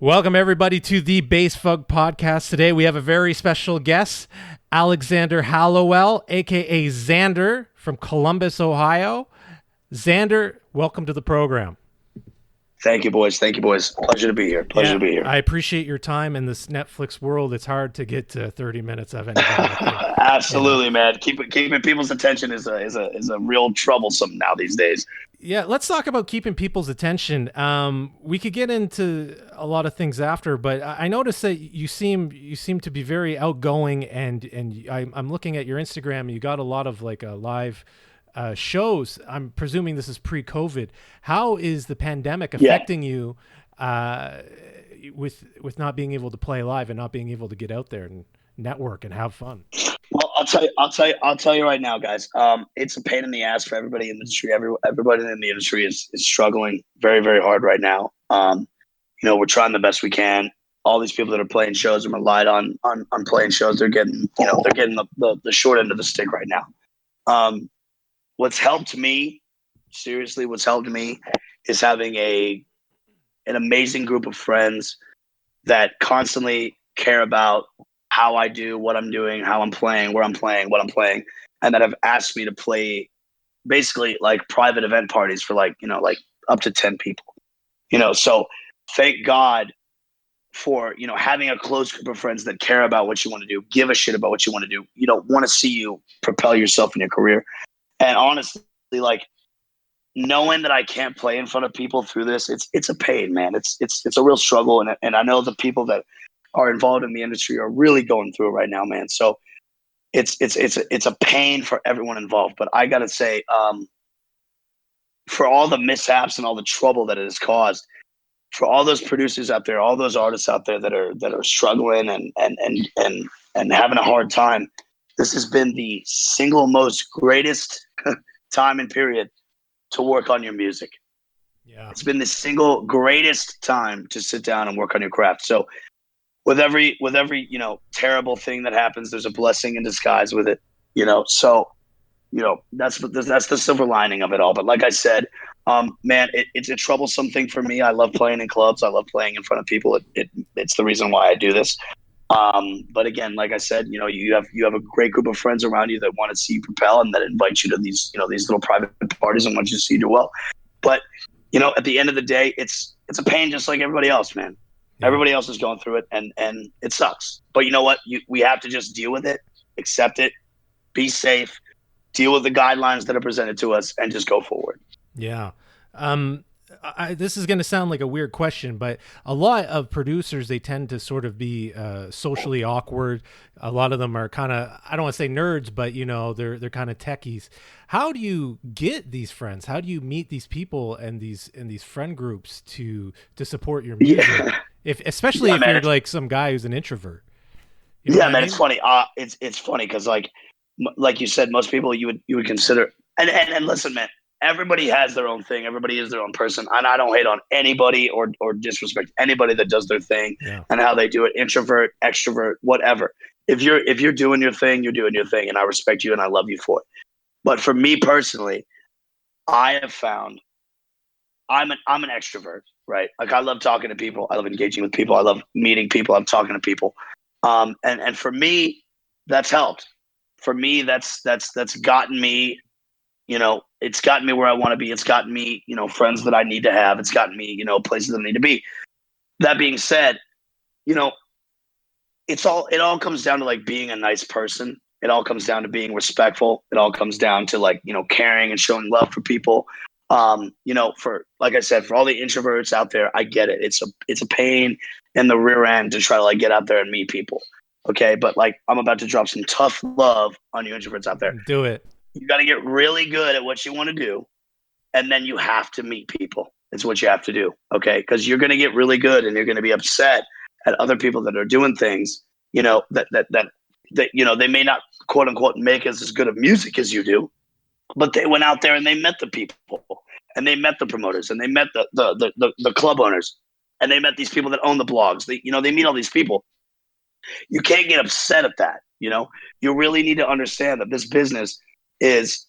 Welcome, everybody, to the Bassfug Podcast. Today, we have a very special guest, Alexander Hallowell, a.k.a. Zaandr from Columbus, Ohio. Zaandr, welcome to the program. Thank you, boys. Pleasure to be here. I appreciate your time. In this Netflix world, it's hard to get to 30 minutes of anything. Absolutely, man. Keeping people's attention is a real troublesome now these days. Yeah, let's talk about keeping people's attention. We could get into a lot of things after, but I noticed that you seem to be very outgoing, and I'm looking at your Instagram. You got a lot of live shows. I'm presuming this is pre-COVID. How is the pandemic affecting you with not being able to play live and not being able to get out there and network and have fun? Well, I'll tell you right now, guys. It's a pain in the ass for everybody in the industry. Everybody in the industry is struggling very, very hard right now. We're trying the best we can. All these people that are playing shows and relied on playing shows, they're getting the short end of the stick right now. What's helped me, seriously, is having an amazing group of friends that constantly care about how I do, what I'm doing, how I'm playing, where I'm playing, what I'm playing, and that have asked me to play basically like private event parties for like up to 10 people. So thank God for, having a close group of friends that care about what you want to do, give a shit about what you want to do, want to see you propel yourself in your career. And honestly, knowing that I can't play in front of people through this, it's a pain, man. It's a real struggle. And I know the people that are involved in the industry are really going through it right now, man. So it's a pain for everyone involved. But I gotta say, for all the mishaps and all the trouble that it has caused, for all those producers out there, all those artists out there that are struggling and having a hard time, this has been the single most greatest time and period to work on your music. Yeah, it's been the single greatest time to sit down and work on your craft. So with every terrible thing that happens, there's a blessing in disguise with it. So that's the silver lining of it all. But like I said, man, it's a troublesome thing for me. I love playing in clubs. I love playing in front of people. It's the reason why I do this. But again, like I said, you have a great group of friends around you that want to see you propel and that invite you to these little private parties and want you to see you do well. But at the end of the day, it's a pain just like everybody else, man. Yeah. Everybody else is going through it, and it sucks. But you know what? We have to just deal with it, accept it, be safe, deal with the guidelines that are presented to us, and just go forward. Yeah. This is going to sound like a weird question, but a lot of producers, they tend to sort of be socially awkward. A lot of them are kind of, I don't want to say nerds, but they're kind of techies. How do you get these friends? How do you meet these people and these friend groups to support your music? Yeah. Especially if you're like some guy who's an introvert. Man, it's funny. It's funny because like you said, most people you would consider, and listen, man. Everybody has their own thing. Everybody is their own person. And I don't hate on anybody or disrespect anybody that does their thing and how they do it. Introvert, extrovert, whatever. If you're doing your thing, you're doing your thing. And I respect you and I love you for it. But for me personally, I have found I'm an extrovert, right? Like I love talking to people. I love engaging with people. I love meeting people. I'm talking to people. And for me, that's helped. For me, that's gotten me, it's gotten me where I want to be. It's gotten me, friends that I need to have. It's gotten me, places I need to be. That being said, it all comes down to like being a nice person. It all comes down to being respectful. It all comes down to like, caring and showing love for people. For, like I said, for all the introverts out there, I get it. It's a pain in the rear end to try to like get out there and meet people. Okay. But like, I'm about to drop some tough love on you introverts out there. Do it. You got to get really good at what you want to do. And then you have to meet people. It's what you have to do. Okay. Because you're going to get really good and you're going to be upset at other people that are doing things, that they may not quote unquote make as good of music as you do, but they went out there and they met the people and they met the promoters and they met the club owners and they met these people that own the blogs. They meet all these people. You can't get upset at that. You really need to understand that this business it's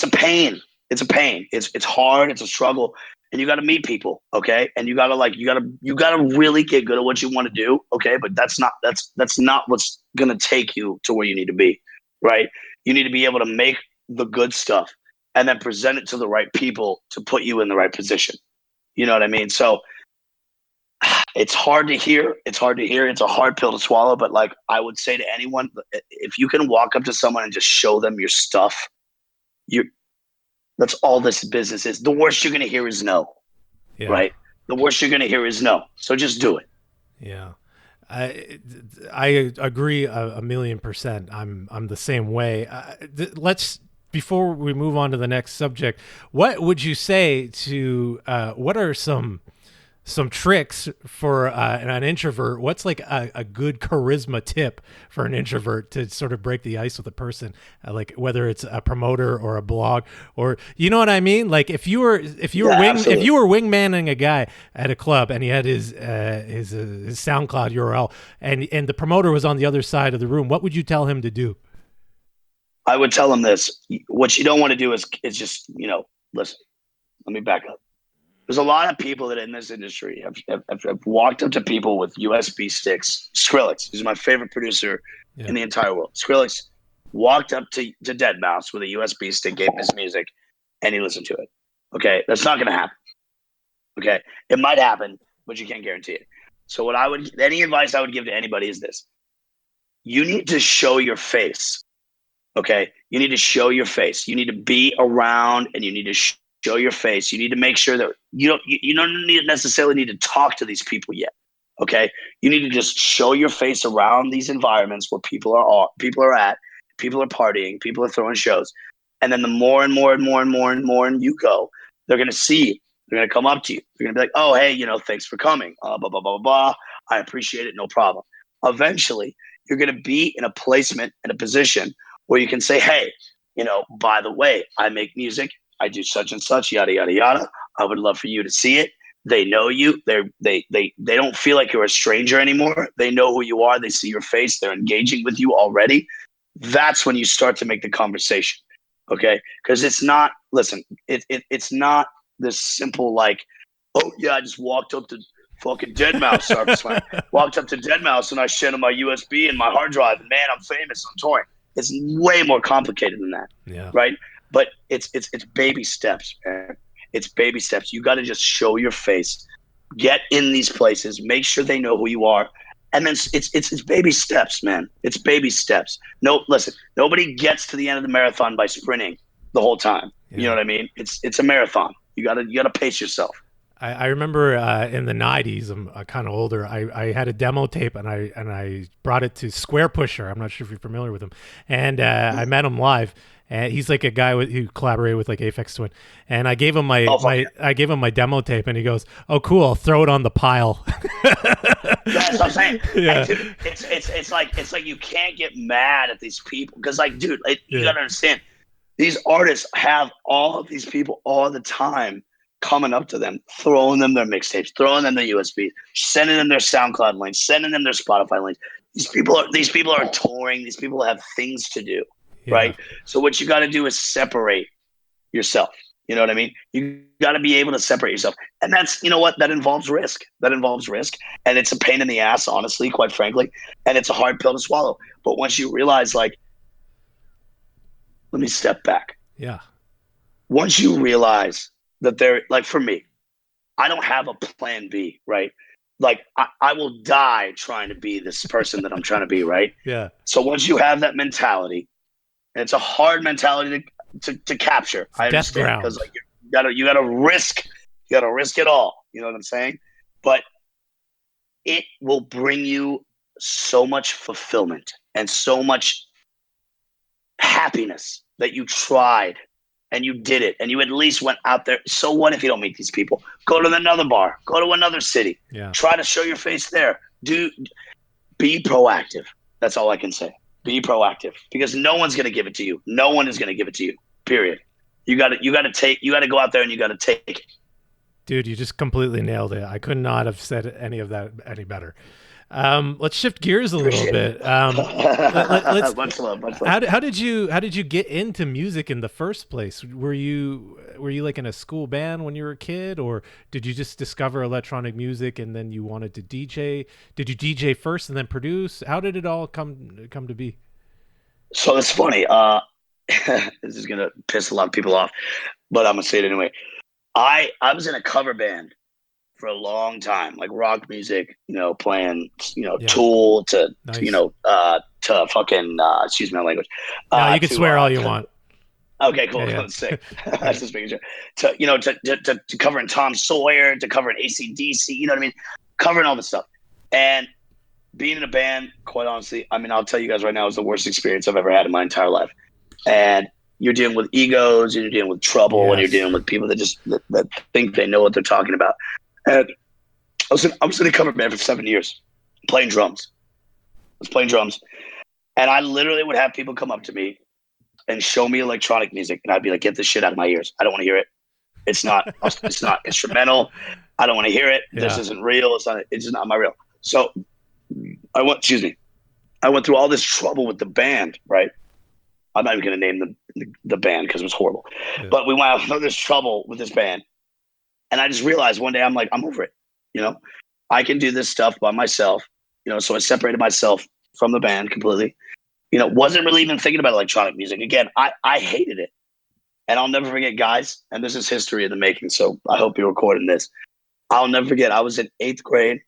a pain. It's a pain. It's hard. It's a struggle. and you got to meet people, okay? And you got to really get good at what you want to do, okay? But that's not what's going to take you to where you need to be, right? You need to be able to make the good stuff and then present it to the right people to put you in the right position. You know what I mean? So it's hard to hear. It's a hard pill to swallow, but like I would say to anyone, if you can walk up to someone and just show them your stuff, that's all this business is. The worst you're going to hear is no, right? The worst you're going to hear is no. So just do it. Yeah. I agree a million %. I'm the same way. Before we move on to the next subject, what would you say to what are some tricks for an introvert? What's like a good charisma tip for an introvert to sort of break the ice with a person, like whether it's a promoter or a blog, or you know what I mean? Like if you were wingmaning a guy at a club and he had his SoundCloud URL and the promoter was on the other side of the room, what would you tell him to do? I would tell him this. What you don't want to do is just, listen, let me back up. There's a lot of people that in this industry have walked up to people with USB sticks. Skrillex, who's my favorite producer in the entire world. Skrillex walked up to Deadmau5 with a USB stick, gave him his music, and he listened to it. Okay, that's not going to happen. Okay, it might happen, but you can't guarantee it. So any advice I would give to anybody is this. You need to show your face. Okay, you need to show your face. You need to be around, and you need to show your face. You need to make sure that you don't necessarily need to talk to these people yet. Okay, you need to just show your face around these environments where people are partying, people are throwing shows, and then the more and more you go, they're gonna see you. They're gonna come up to you. They're gonna be like, "Oh, hey, thanks for coming. Blah blah blah blah blah. I appreciate it. No problem." Eventually, you're gonna be in a placement, in a position where you can say, "Hey, by the way, I make music. I do such and such, yada yada yada. I would love for you to see it." They know you. They don't feel like you're a stranger anymore. They know who you are. They see your face. They're engaging with you already. That's when you start to make the conversation, okay? Because it's not. Listen, it's not this simple like, "Oh yeah, I just walked up to fucking Deadmau5. Walked up to Deadmau5 and I sent him my USB and my hard drive. And man, I'm famous. I'm touring." It's way more complicated than that, right? But it's baby steps, man. It's baby steps. You got to just show your face, get in these places, make sure they know who you are, and then it's baby steps, man. It's baby steps. No, listen, nobody gets to the end of the marathon by sprinting the whole time. You know what I mean? It's a marathon. You gotta pace yourself. I remember in the 90s, I'm kind of older, I had a demo tape and I brought it to Square Pusher. I'm not sure if you're familiar with him. And I met him live. And he's like a guy who collaborated with like Aphex Twin. And I gave him my demo tape and he goes, "Oh, cool, I'll throw it on the pile." That's what I'm saying. Yeah. Hey, dude, it's like you can't get mad at these people. Because like, dude, you gotta understand, these artists have all of these people all the time coming up to them, throwing them their mixtapes, throwing them the USB, sending them their SoundCloud links, sending them their Spotify links. These people are touring. These people have things to do, right? So what you got to do is separate yourself. You know what I mean? You got to be able to separate yourself, and that's that involves risk. And it's a pain in the ass, honestly, quite frankly, and it's a hard pill to swallow. But once you realize, like, let me step back. Yeah. Once you realize that like for me, I don't have a plan B, right? Like I will die trying to be this person that I'm trying to be, right? Yeah. So once you have that mentality, and it's a hard mentality to capture. I understand, because like you gotta risk it all. You know what I'm saying? But it will bring you so much fulfillment and so much happiness that you tried. And you did it, and you at least went out there. So what if you don't meet these people? Go to another bar. Go to another city. Yeah. Try to show your face there. Be proactive. That's all I can say. Be proactive, because no one's gonna give it to you. No one is gonna give it to you. Period. You gotta go out there and you gotta take it. Dude, you just completely nailed it. I could not have said any of that any better. Let's shift gears a little Appreciate bit. it. Let's. Much love, much love. How did you get into music in the first place? Were you like in a school band when you were a kid, or did you just discover electronic music and then you wanted to DJ? Did you DJ first and then produce? How did it all come to be? So it's funny. This is gonna piss a lot of people off, but I'm gonna say it anyway. I was in a cover band for a long time, like rock music, playing, Yeah, Tool nice. to fucking, excuse my language, No, you can to, swear all you want. okay, Yeah, cool. yeah. Let's sick. All That's right. just making sure. To covering Tom Sawyer, to covering AC/DC, you know what I mean? Covering all this stuff. And being in a band, quite honestly, I mean, I'll tell you guys right now, is the worst experience I've ever had in my entire life. And you're dealing with egos, and you're dealing with trouble, and you're Yes. dealing with people that think they know what they're talking about. And I was in a cover band for 7 years, playing drums. I was playing drums, and I literally would have people come up to me and show me electronic music, and I'd be like, "Get this shit out of my ears! I don't want to hear it. It's not. It's not instrumental. I don't want to hear it. This Yeah. isn't real. It's not. It's just not my real." So excuse me. I went through all this trouble with the band, right? I'm not even going to name the band because it was horrible. Yeah. But we went through this trouble with this band, and I just realized one day, I'm like, I'm over it. You know, I can do this stuff by myself. So I separated myself from the band completely. Wasn't really even thinking about electronic music. Again, I hated it. And I'll never forget, guys, and this is history in the making, so I hope you're recording this. I'll never forget, I was in 8th grade.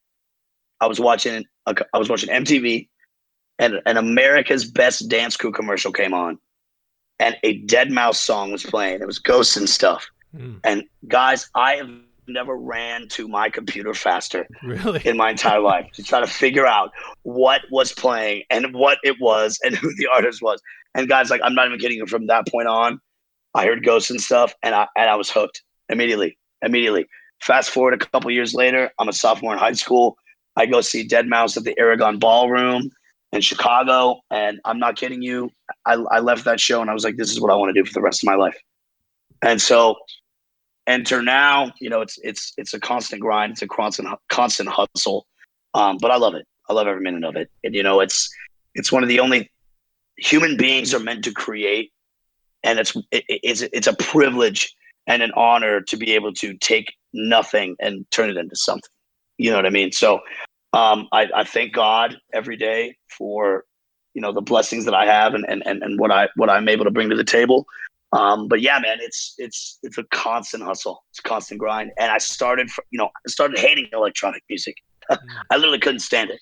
I was watching MTV, and an America's Best Dance Crew commercial came on, and a Dead Mouse song was playing. It was Ghosts and Stuff. Mm, And guys, I have never ran to my computer faster really? in my entire life to try to figure out what was playing and what it was and who the artist was. And guys, like, I'm not even kidding you, from that point on, I heard Ghosts and Stuff, and I was hooked immediately. Immediately. Fast forward a couple years later, I'm a sophomore in high school. I go see Dead Mouse at the Aragon Ballroom in Chicago, and I'm not kidding you. I left that show and I was like, this is what I want to do for the rest of my life. And so enter now. It's a constant grind. It's a constant hustle. But I love it. I love every minute of it. And it's one of the only human beings are meant to create, and it's a privilege and an honor to be able to take nothing and turn it into something. You know what I mean? So I thank God every day for the blessings that I have, and what I'm able to bring to the table. But yeah, man, it's a constant hustle. It's a constant grind. And I started hating electronic music. Mm. I literally couldn't stand it.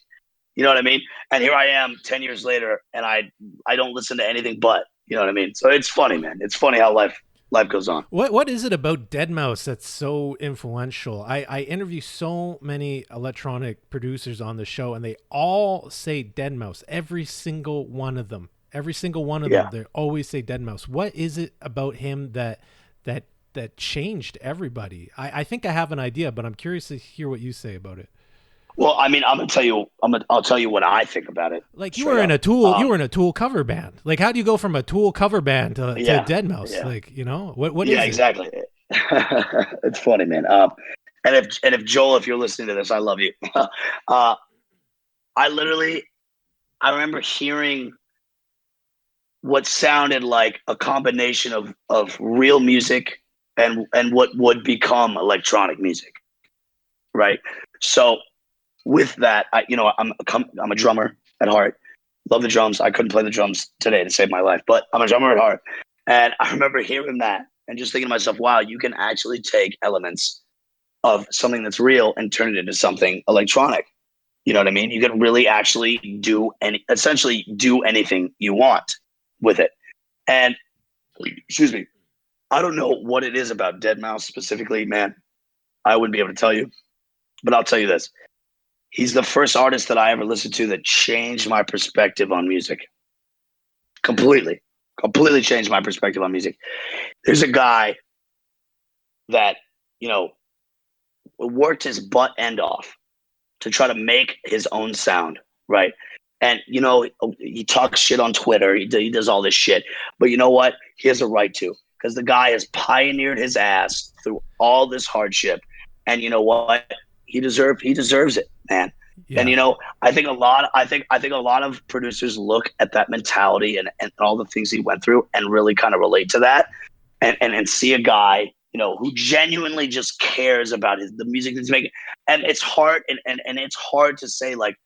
You know what I mean? And here I am 10 years later, and I don't listen to anything but, you know what I mean? So it's funny, man. It's funny how life goes on. What is it about Deadmau5 that's so influential? I interview so many electronic producers on the show, and they all say Deadmau5. Every single one of them. Every single one of them. Yeah. They always say Deadmau5. What is it about him that changed everybody? I think I have an idea, but I'm curious to hear what you say about it. Well, I mean, I'll tell you what I think about it Like straight up. You were in a Tool cover band. Like, how do you go from a Tool cover band to Yeah. Deadmau5? Yeah. Like, what is Yeah, it? exactly. It's funny, man. And if Joel, if you're listening to this, I love you. uh, I remember hearing what sounded like a combination of real music and what would become electronic music, right? So with that, I'm a drummer at heart. Love the drums. I couldn't play the drums today to save my life, but I'm a drummer at heart. And I remember hearing that and just thinking to myself, wow, you can actually take elements of something that's real and turn it into something electronic. You know what I mean? You can really actually essentially do anything you want with it. And excuse me, I don't know what it is about Deadmau5 specifically, man. I wouldn't be able to tell you, but I'll tell you this. He's the first artist that I ever listened to that changed my perspective on music. Completely changed my perspective on music. There's a guy that, worked his butt end off to try to make his own sound, right? And, he talks shit on Twitter. He does all this shit. But you know what? He has a right to, because the guy has pioneered his ass through all this hardship. And you know what? He deserves it, man. And Yeah. I think a lot of producers look at that mentality and all the things he went through and really kind of relate to that, and see a guy, who genuinely just cares about the music that he's making. And it's hard, and it's hard to say, like,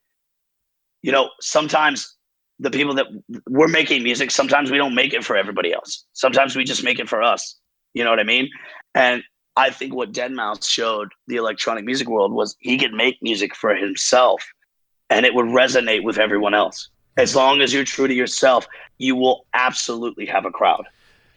sometimes the people that we're making music, sometimes we don't make it for everybody else. Sometimes we just make it for us. You know what I mean? And I think what Deadmau5 showed the electronic music world was he could make music for himself and it would resonate with everyone else. As long as you're true to yourself, you will absolutely have a crowd.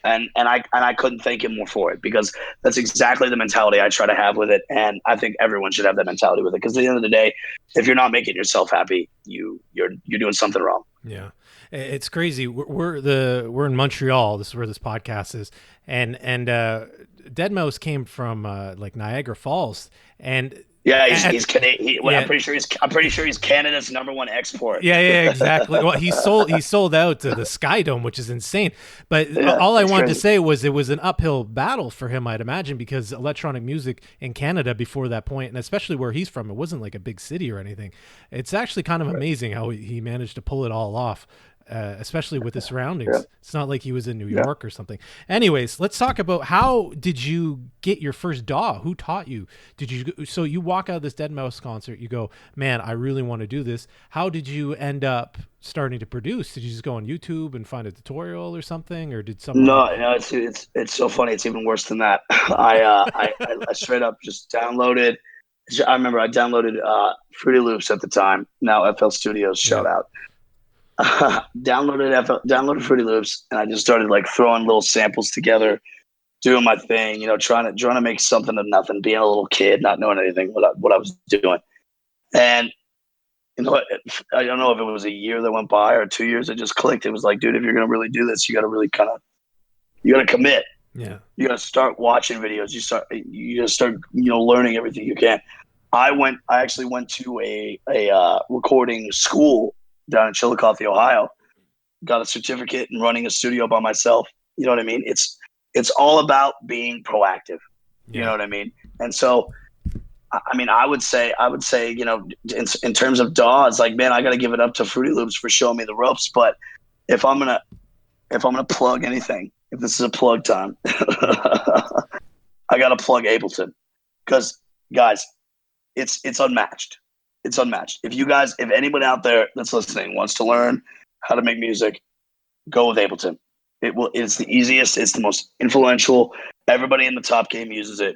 And I couldn't thank him more for it, because that's exactly the mentality I try to have with it, and I think everyone should have that mentality with it. Because at the end of the day, if you're not making yourself happy, you're doing something wrong. Yeah, it's crazy. We're in Montreal. This is where this podcast is, and Deadmau5 came from like Niagara Falls, and yeah, he's Canadian. I'm pretty sure he's Canada's #1 export. Yeah, exactly. Well, he sold out to the Sky Dome, which is insane. But all I wanted to say was it was an uphill battle for him, I'd imagine, because electronic music in Canada before that point, and especially where he's from, it wasn't like a big city or anything. It's actually kind of amazing how he managed to pull it all off. Especially with the surroundings. Yeah. It's not like he was in New York or something. Anyways, let's talk about, how did you get your first DAW? Who taught you? So you walk out of this Deadmau5 concert, you go, man, I really want to do this. How did you end up starting to produce? Did you just go on YouTube and find a tutorial or something, or did someone? No, it's so funny. It's even worse than that. I straight up just downloaded. I remember I downloaded FruityLoops at the time. Now FL Studios, shout out. Downloaded FruityLoops, and I just started like throwing little samples together, doing my thing, trying to make something of nothing, being a little kid, not knowing anything what I was doing. And I don't know if it was a year that went by or 2 years, it just clicked. It was like, dude, if you're gonna really do this, you got to really you got to commit. Yeah, you got to start watching videos. You got to start learning everything you can. I actually went to a recording school down in Chillicothe, Ohio, got a certificate in running a studio by myself. You know what I mean? It's all about being proactive. You know what I mean? And so, I mean, I would say, in terms of DAWs, like, man, I got to give it up to FruityLoops for showing me the ropes. But if I'm gonna plug anything, if this is a plug time, I got to plug Ableton, because, guys, it's unmatched. It's unmatched. If anyone out there that's listening wants to learn how to make music, go with Ableton. It's the easiest. It's the most influential. Everybody in the top game uses it.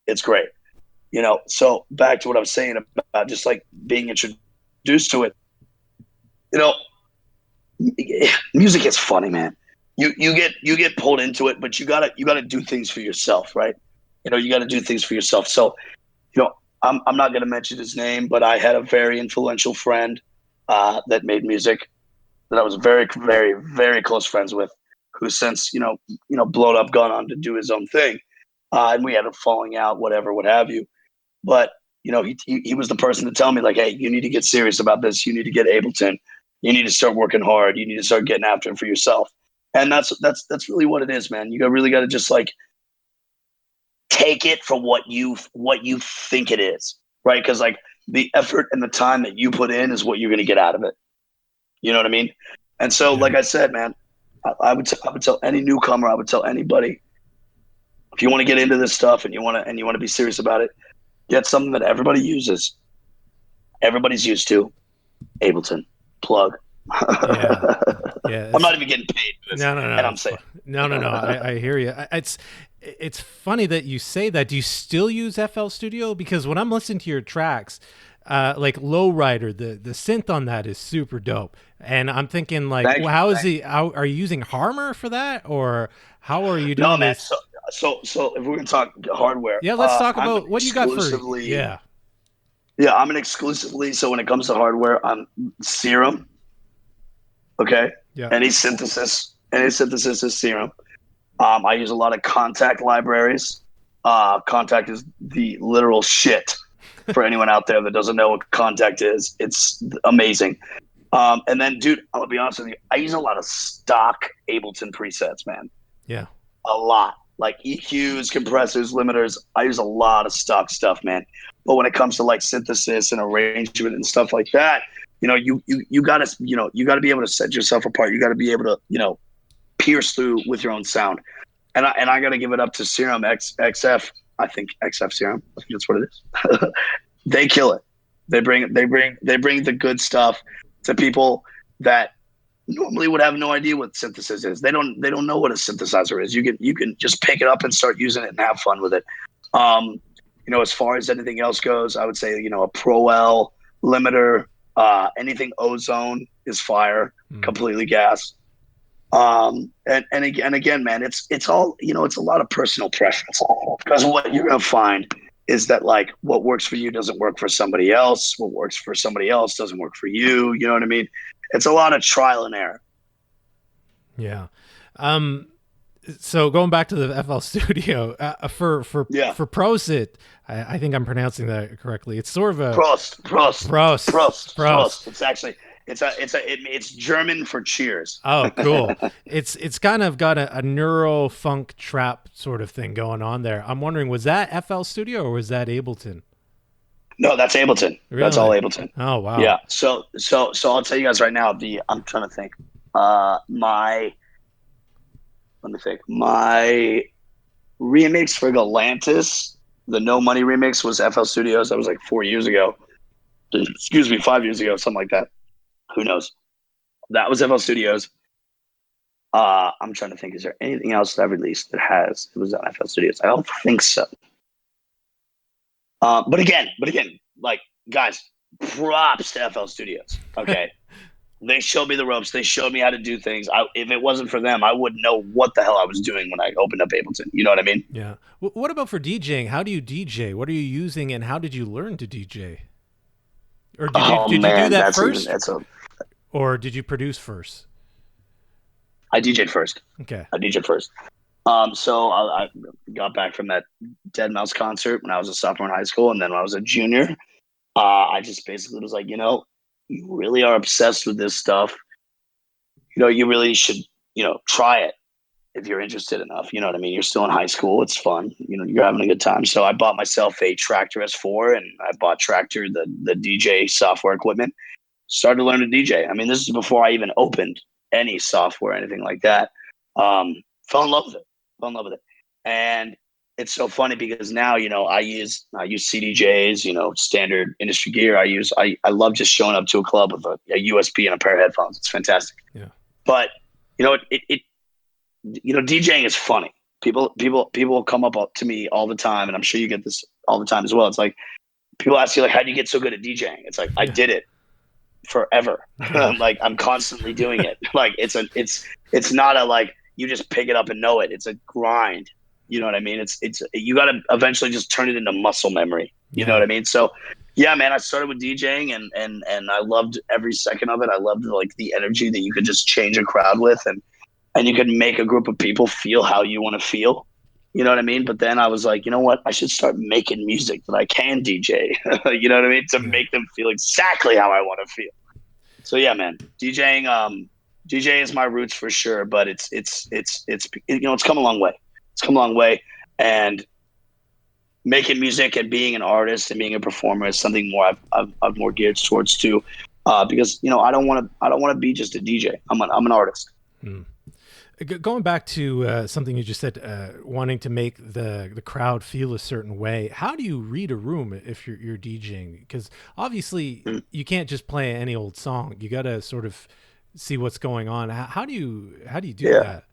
It's great. So back to what I was saying about just like being introduced to it. Music is funny, man. You get pulled into it, but you gotta do things for yourself, right? You gotta do things for yourself. So, I'm not going to mention his name, but I had a very influential friend that made music that I was very, very, very close friends with, who's since, blown up, gone on to do his own thing. And we had a falling out, whatever, what have you. But, he was the person to tell me, like, hey, you need to get serious about this. You need to get Ableton. You need to start working hard. You need to start getting after it for yourself. And that's really what it is, man. You really got to just like take it for what you think it is, right? Because like the effort and the time that you put in is what you're going to get out of it. You know what I mean? And so, like I said, man, I would tell any newcomer, I would tell anybody, if you want to get into this stuff and you want to be serious about it, get something that everybody uses, everybody's used to, Ableton. Plug. Yeah. I'm not even getting paid for this. No. And I'm saying, no. I hear you. It's funny that you say that. Do you still use FL Studio? Because when I'm listening to your tracks, like Lowrider, the synth on that is super dope. And I'm thinking, like, how are you using Harmor for that, or how are you doing this? So if we're gonna talk hardware, let's talk about what you got for. Yeah, I'm an exclusively. So when it comes to hardware, I'm Serum. Okay. Yeah. Any synthesis is Serum. I use a lot of Contact libraries. Contact is the literal shit for anyone out there that doesn't know what Contact is. It's amazing. And then, dude, I'm gonna be honest with you. I use a lot of stock Ableton presets, man. Yeah. A lot. like EQs, compressors, limiters. I use a lot of stock stuff, man. But when it comes to like synthesis and arrangement and stuff like that, you gotta be able to set yourself apart. You gotta be able to, pierce through with your own sound. And I gotta give it up to Serum XF. I think XF Serum. I think that's what it is. They kill it. They bring the good stuff to people that normally would have no idea what synthesis is. They don't know what a synthesizer is. You can just pick it up and start using it and have fun with it. As far as anything else goes, I would say, a Pro L limiter, anything ozone is fire, completely gas. And again, man, it's all, it's a lot of personal preference, because what you're going to find is that like what works for you doesn't work for somebody else. What works for somebody else doesn't work for you. You know what I mean? It's a lot of trial and error. Yeah. So going back to the FL Studio, for Prosit, I think I'm pronouncing that correctly. It's sort of a Prost. It's actually it's German for cheers. Oh, cool. It's kind of got a neuro funk trap sort of thing going on there. I'm wondering, was that FL Studio or was that Ableton? No, that's Ableton. Really? That's all Ableton. Oh, wow. Yeah. So I'll tell you guys right now. I'm trying to think. My remix for Galantis, the No Money remix, was FL Studios. That was like 4 years ago. 5 years ago, something like that. Who knows? That was FL Studios. I'm trying to think. Is there anything else that I released that it was on FL Studios? I don't think so. But again, like, guys, props to FL Studios. Okay. They showed me the ropes. They showed me how to do things. If it wasn't for them, I wouldn't know what the hell I was doing when I opened up Ableton. You know what I mean? Yeah. What about for DJing? How do you DJ? What are you using, and how did you learn to DJ? Or did you do that first? Or did you produce first? I DJ'd first. Okay. I DJ'd first. So I got back from that Dead Mouse concert when I was a sophomore in high school, and then when I was a junior, I just basically was like, you really are obsessed with this stuff. You really should, try it if you're interested enough. You know what I mean? You're still in high school. It's fun. You're having a good time. So I bought myself a Tractor S4, and I bought Tractor, the DJ software equipment. Started to learn to DJ. I mean, this is before I even opened any software, anything like that. Fell in love with it. And it's so funny because now, I use CDJs, standard industry gear. I love just showing up to a club with a USB and a pair of headphones. It's fantastic. Yeah. But DJing is funny. People will come up to me all the time, and I'm sure you get this all the time as well. It's like people ask you, like, how do you get so good at DJing? It's like, I did it forever. Like, I'm constantly doing it. Like, it's not a, like, you just pick it up and know it. It's a grind. You know what I mean? It's you got to eventually just turn it into muscle memory. You know what I mean? So yeah, man, I started with DJing and I loved every second of it. I loved like the energy that you could just change a crowd with, and you could make a group of people feel how you want to feel. You know what I mean? But then I was like, you know what? I should start making music that I can DJ. You know what I mean? To make them feel exactly how I want to feel. So yeah, man, DJing is my roots for sure, but it's come a long way. It's come a long way, and making music and being an artist and being a performer is something more I've more geared towards too, because I don't want to be just a DJ. I'm an artist. Going back to something you just said, wanting to make the crowd feel a certain way. How do you read a room if you're DJing? Because obviously you can't just play any old song. You got to sort of see what's going on. How do you do that?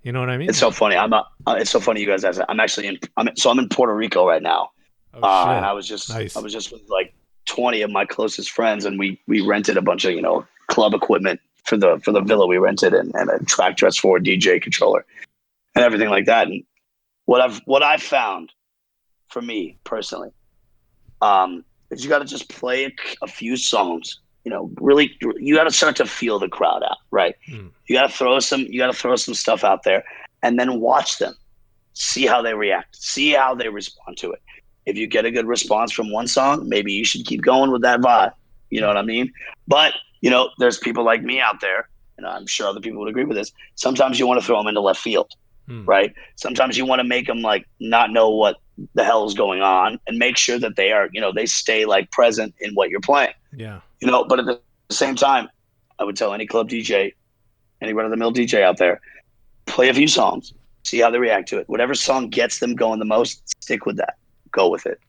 You know what I mean? It's so funny. It's so funny you guys ask that. I'm in Puerto Rico right now. And I was just with like 20 of my closest friends, and we rented a bunch of, club equipment for the villa we rented, and a Tractor S4 DJ controller and everything like that. And what I've found for me personally, is you got to just play a few songs. Really, you got to start to feel the crowd out, right? You got to throw some stuff out there, and then watch them, see how they react, see how they respond to it. If you get a good response from one song, maybe you should keep going with that vibe. You know what I mean? But there's people like me out there, and I'm sure other people would agree with this. Sometimes you want to throw them into left field. right? Sometimes you want to make them like not know what the hell is going on and make sure that they are, they stay like present in what you're playing. Yeah. But at the same time, I would tell any club DJ, any run of the mill DJ out there, play a few songs, see how they react to it. Whatever song gets them going the most, stick with that. Go with it.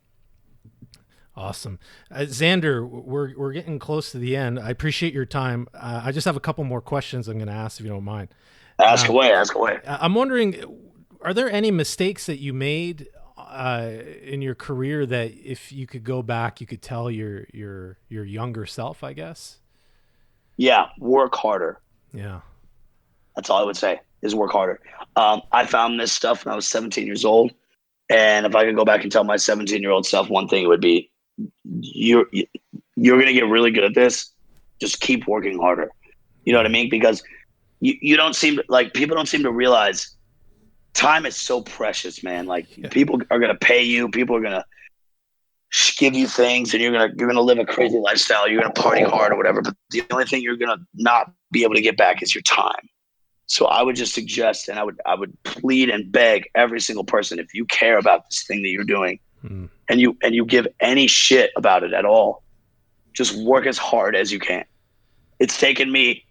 Awesome. Zaandr, we're getting close to the end. I appreciate your time. I just have a couple more questions I'm going to ask if you don't mind. Ask away. I'm wondering, are there any mistakes that you made in your career that if you could go back, you could tell your younger self, I guess? Yeah, work harder. Yeah. That's all I would say is work harder. I found this stuff when I was 17 years old. And if I could go back and tell my 17-year-old self one thing, it would be, you're going to get really good at this. Just keep working harder. You know what I mean? Because you don't seem to, like, people don't seem to realize time is so precious, man. Like, people are going to pay you. People are going to give you things, and you're going to live a crazy lifestyle. You're going to party hard or whatever. But the only thing you're going to not be able to get back is your time. So I would just suggest, and I would plead and beg every single person, if you care about this thing that you're doing, and you give any shit about it at all, just work as hard as you can. It's taken me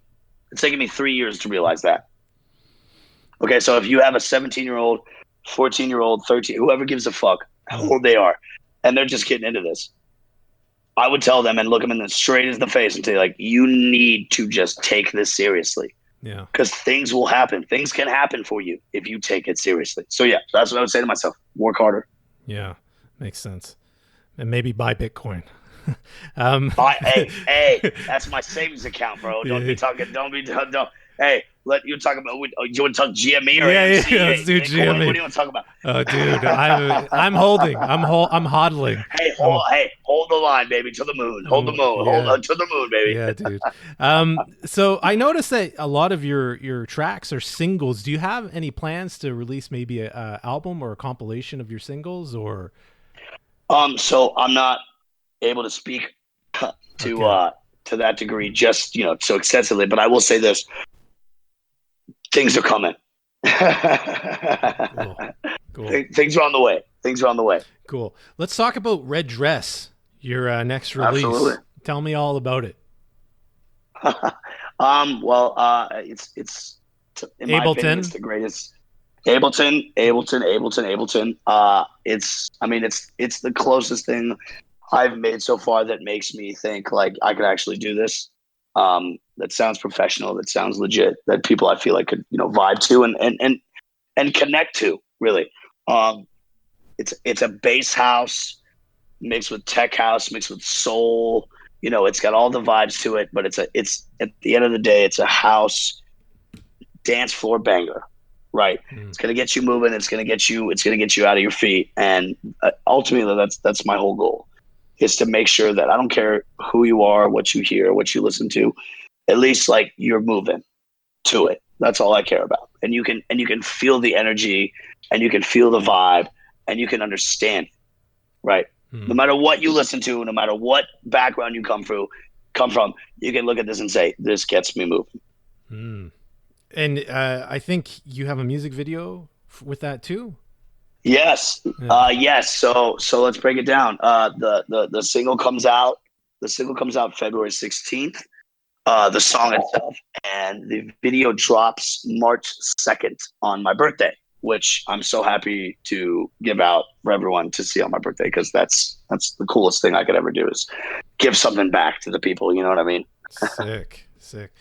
3 years to realize that. Okay, so if you have a 17-year-old, 14-year-old, 13, whoever gives a fuck how old they are, and they're just getting into this, I would tell them and look them in the straight as the face and say, like, you need to just take this seriously. Yeah. Because things will happen. Things can happen for you if you take it seriously. So yeah, that's what I would say to myself. Work harder. Yeah, makes sense. And maybe buy Bitcoin. Hey, that's my savings account, bro. Don't be talking. Hey, let you talk about. You want to talk GME or AMC? Yeah, let's do GME. What do you want to talk about? Oh, dude, I'm holding. I'm hodling. Hold the line, baby, to the moon. Hold the moon. Yeah. Hold to the moon, baby. Yeah, dude. So I noticed that a lot of your tracks are singles. Do you have any plans to release maybe a album or a compilation of your singles, or? So I'm not able to speak to that degree, just so extensively. But I will say this: things are coming. Cool. Things are on the way. Cool. Let's talk about Red Dress, your next release. Absolutely. Tell me all about it. It's in my opinion, it's the greatest. Ableton. It's the closest thing I've made so far that makes me think like I could actually do this. That sounds professional. That sounds legit. That people I feel like could vibe to and connect to. Really, it's a bass house mixed with tech house mixed with soul. It's got all the vibes to it. But it's at the end of the day, it's a house dance floor banger. Right. It's going to get you moving. It's going to get you out of your feet. And ultimately, that's my whole goal, is to make sure that I don't care who you are, what you hear, what you listen to, at least like you're moving to it. That's all I care about. And you can feel the energy, and you can feel the vibe, and you can understand. Right. No matter what you listen to, no matter what background you come from, you can look at this and say, this gets me moving. And I think you have a music video with that too. Yes. Yes. So let's break it down. The single comes out. The single comes out February 16th. The song itself, and the video drops March 2nd on my birthday, which I'm so happy to give out for everyone to see on my birthday, because that's the coolest thing I could ever do, is give something back to the people. You know what I mean? Sick.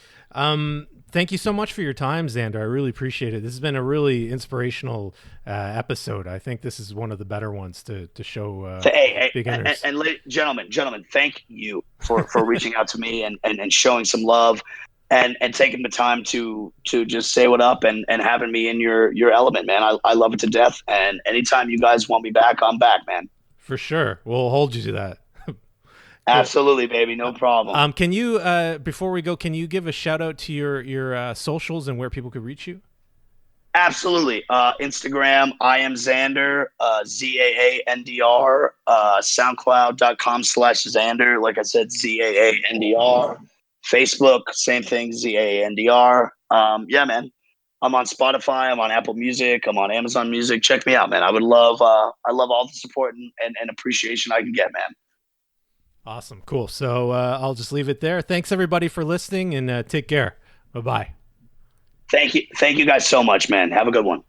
Thank you so much for your time, Zaandr. I really appreciate it. This has been a really inspirational episode. I think this is one of the better ones to show beginners. And gentlemen, thank you for reaching out to me and showing some love and taking the time to just say what up and having me in your element, man. I love it to death. And anytime you guys want me back, I'm back, man. For sure. We'll hold you to that. Absolutely, baby. No problem. Can you, before we go, can you give a shout out to your socials and where people could reach you? Absolutely. Instagram, I am Zaandr, Zaandr, SoundCloud.com/Zaandr. Like I said, Zaandr. Facebook, same thing, Zaandr. Yeah, man. I'm on Spotify. I'm on Apple Music. I'm on Amazon Music. Check me out, man. I love all the support and appreciation I can get, man. Awesome. Cool. So I'll just leave it there. Thanks everybody for listening, and take care. Bye-bye. Thank you. Thank you guys so much, man. Have a good one.